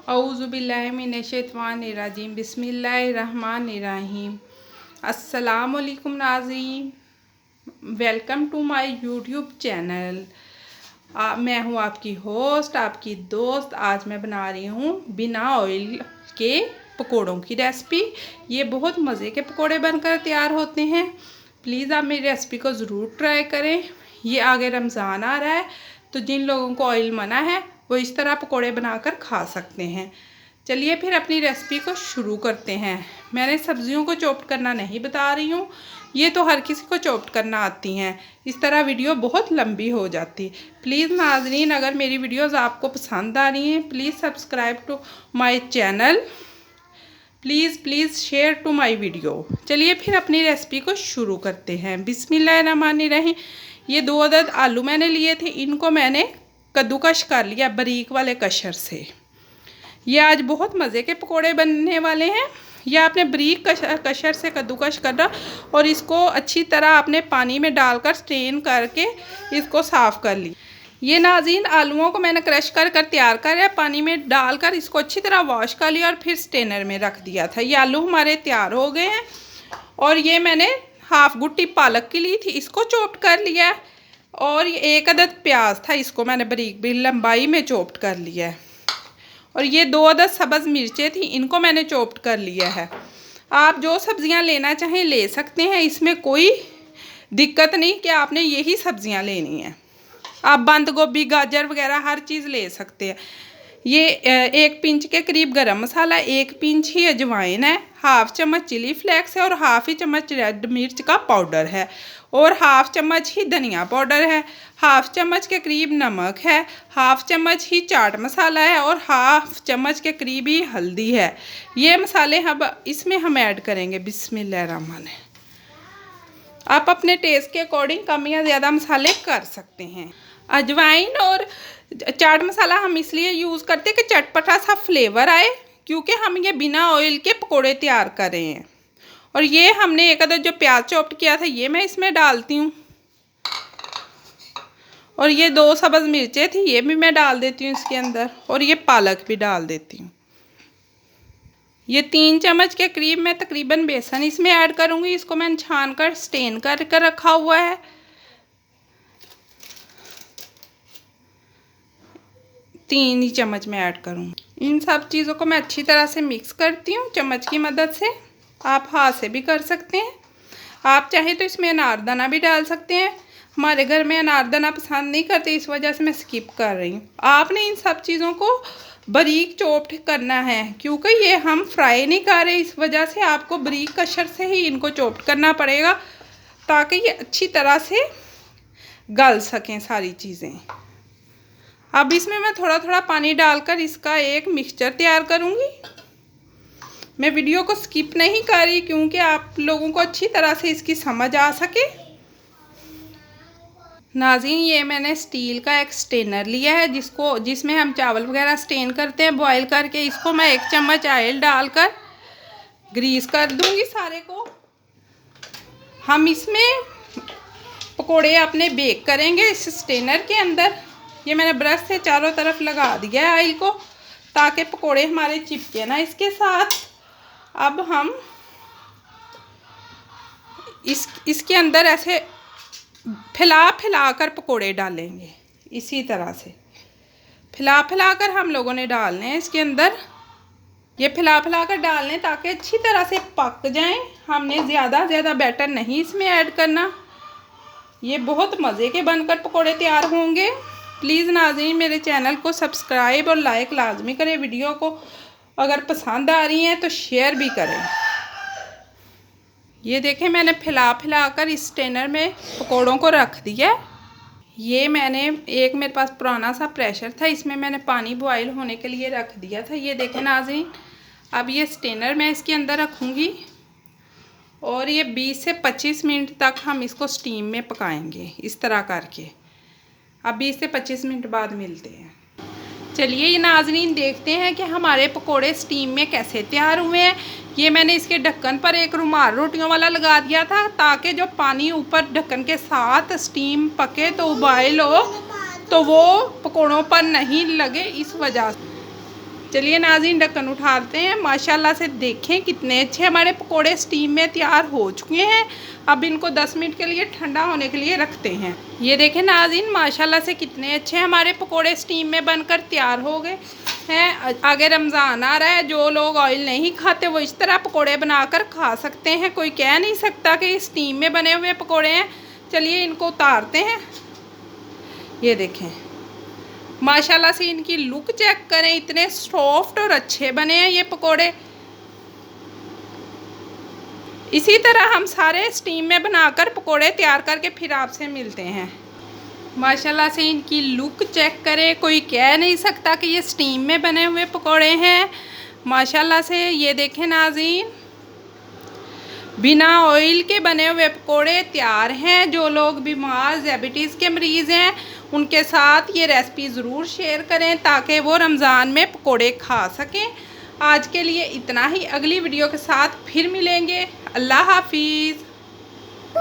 औज़ुबिल्लाहिमिनश्शैतानिर्रजीम बिस्मिल्लाहिर्रहमानिर्रहीम। अस्सलामुअलैकुम नाज़रीन, welcome to my YouTube channel. मैं हूँ आपकी होस्ट, आपकी दोस्त। आज मैं बना रही हूँ बिना ऑयल के पकोड़ों की रेसिपी। ये बहुत मज़े के पकोड़े बनकर तैयार होते हैं। प्लीज़ आप मेरी रेसिपी को ज़रूर ट्राई करें। ये आगे रमज़ान आ रहा है, तो जिन लोगों को ऑयल मना है वो इस तरह पकोड़े बनाकर खा सकते हैं। चलिए फिर अपनी रेसिपी को शुरू करते हैं। मैंने सब्जियों को चॉप्ट करना नहीं बता रही हूँ, ये तो हर किसी को चॉप्ट करना आती हैं। इस तरह वीडियो बहुत लंबी हो जाती। प्लीज़ नाज़रीन, अगर मेरी वीडियोस आपको पसंद आ रही हैं, please subscribe to my channel. Please share to my video. चलिए फिर अपनी रेसिपी को शुरू करते हैं। बिस्मिल्लाहिर्रहमानिर्रहीम। ये 2 अदद आलू मैंने लिए थे, इनको मैंने कद्दूकश कर लिया बारीक वाले कशर से। ये आज बहुत मज़े के पकोड़े बनने वाले हैं। ये आपने बारीक कशर से कद्दूकश करना और इसको अच्छी तरह आपने पानी में डालकर स्ट्रेन करके इसको साफ़ कर ली। ये नाज़रीन आलूओं को मैंने क्रश कर तैयार कर पानी में डालकर इसको अच्छी तरह वॉश कर लिया और फिर स्ट्रेनर में रख दिया था। ये आलू हमारे तैयार हो गए हैं। और ये मैंने हाफ गुट्टी पालक की ली थी, इसको चॉप्ट कर लिया। और ये 1 अदद प्याज था, इसको मैंने बारीक लंबाई में चॉप्ट कर लिया है। और ये 2 अदद सब्ज़ मिर्चें थी, इनको मैंने चॉप्ट कर लिया है। आप जो सब्ज़ियां लेना चाहें ले सकते हैं, इसमें कोई दिक्कत नहीं कि आपने यही सब्ज़ियां लेनी हैं। आप बंद गोभी, गाजर वगैरह हर चीज़ ले सकते हैं। ये 1 पिंच के करीब गरम मसाला, 1 पिंच ही अजवाइन है, हाफ चम्मच चिली फ्लेक्स है और हाफ ही चम्मच रेड मिर्च का पाउडर है और हाफ चम्मच ही धनिया पाउडर है, हाफ चम्मच के करीब नमक है, हाफ चम्मच ही चाट मसाला है और हाफ चम्मच के करीब ही हल्दी है। ये मसाले अब इसमें हम ऐड करेंगे। बिस्मिल्लाहिर्रहमानिर्रहीम। आप अपने टेस्ट के अकॉर्डिंग कम या ज़्यादा मसाले कर सकते हैं। अजवाइन और चाट मसाला हम इसलिए यूज़ करते हैं कि चटपटा सा फ्लेवर आए, क्योंकि हम ये बिना ऑयल के पकोड़े तैयार कर रहे हैं। और ये हमने 1 अदद जो प्याज चॉप्ट किया था ये मैं इसमें डालती हूँ। और ये 2 सब्ज़ मिर्चें थी, ये भी मैं डाल देती हूँ इसके अंदर। और ये पालक भी डाल देती हूँ। ये 3 चम्मच के करीब मैं तकरीबन बेसन इसमें ऐड करूँगी। इसको मैंने छान कर स्टेन कर रखा हुआ है। 3 ही चम्मच में ऐड करूँगी। इन सब चीज़ों को मैं अच्छी तरह से मिक्स करती हूँ चम्मच की मदद से। आप हाथ से भी कर सकते हैं। आप चाहे तो इसमें अनारदाना भी डाल सकते हैं। हमारे घर में अनारदाना पसंद नहीं करते, इस वजह से मैं स्किप कर रही हूँ। आपने इन सब चीज़ों को बारीक चॉप्ट करना है, क्योंकि ये हम फ्राई नहीं कर रहे, इस वजह से आपको बारीक कशर से ही इनको चॉप्ट करना पड़ेगा, ताकि ये अच्छी तरह से गल सकें सारी चीज़ें। अब इसमें मैं थोड़ा थोड़ा पानी डालकर इसका एक मिक्सचर तैयार करूँगी। मैं वीडियो को स्किप नहीं कर रही, क्योंकि आप लोगों को अच्छी तरह से इसकी समझ आ सके। नाज़रीन, ये मैंने स्टील का एक स्टेनर लिया है, जिसमें हम चावल वगैरह स्टेन करते हैं बॉईल करके। इसको मैं 1 चम्मच ऑयल डालकर ग्रीस कर दूंगी सारे को। हम इसमें पकोड़े अपने बेक करेंगे इस स्टेनर के अंदर। ये मैंने ब्रश से चारों तरफ लगा दिया है ऑयल को, ताकि पकोड़े हमारे चिपके ना इसके साथ। अब हम इसके अंदर ऐसे फैला कर पकोड़े डालेंगे। इसी तरह से फैला कर हम लोगों ने डालने हैं इसके अंदर। ये फैला कर डालने ताकि अच्छी तरह से पक जाएं। हमने ज़्यादा बैटर नहीं इसमें ऐड करना। ये बहुत मज़े के बनकर पकोड़े तैयार होंगे। प्लीज़ नाज़रीन, मेरे चैनल को सब्सक्राइब और लाइक लाजमी करें। वीडियो को अगर पसंद आ रही हैं तो शेयर भी करें। ये देखें, मैंने फैला कर इस स्टेनर में पकोड़ों को रख दिया। ये मेरे पास पुराना सा प्रेशर था, इसमें मैंने पानी बॉईल होने के लिए रख दिया था। ये देखें नाज़रीन, अब ये स्टेनर मैं इसके अंदर रखूँगी और ये 20 से 25 मिनट तक हम इसको स्टीम में पकाएंगे इस तरह करके। अब 20 से 25 मिनट बाद मिलते हैं। चलिए ये नाज़रीन, देखते हैं कि हमारे पकोड़े स्टीम में कैसे तैयार हुए हैं। ये मैंने इसके ढक्कन पर एक रुमाल रोटियों वाला लगा दिया था, ताकि जो पानी ऊपर ढक्कन के साथ स्टीम पके तो बॉयल हो तो वो पकोड़ों पर नहीं लगे, इस वजह से। चलिए नाज़रीन, ढक्कन उठाते हैं। माशाल्लाह से देखें कितने अच्छे हमारे पकोड़े स्टीम में तैयार हो चुके हैं। अब इनको 10 मिनट के लिए ठंडा होने के लिए रखते हैं। ये देखें नाज़रीन, माशाल्लाह से कितने अच्छे हमारे पकोड़े स्टीम में बनकर तैयार हो गए हैं। आगे रमज़ान आ रहा है, जो लोग ऑयल नहीं खाते वो इस तरह पकोड़े बनाकर खा सकते हैं। कोई कह नहीं सकता कि स्टीम में बने हुए पकोड़े हैं। चलिए इनको उतारते हैं। ये देखें माशाल्लाह से इनकी लुक चेक करें, इतने सॉफ्ट और अच्छे बने हैं ये पकोड़े। इसी तरह हम सारे स्टीम में बनाकर पकोड़े तैयार करके फिर आपसे मिलते हैं। माशाल्लाह से इनकी लुक चेक करें, कोई कह नहीं सकता कि ये स्टीम में बने हुए पकोड़े हैं। माशाल्लाह से ये देखें नाज़रीन, बिना ऑयल के बने हुए पकोड़े तैयार हैं। जो लोग बीमार, डायबिटीज़ के मरीज़ हैं, उनके साथ ये रेसिपी ज़रूर शेयर करें ताकि वो रमज़ान में पकोड़े खा सकें। आज के लिए इतना ही, अगली वीडियो के साथ फिर मिलेंगे। अल्लाह हाफिज़।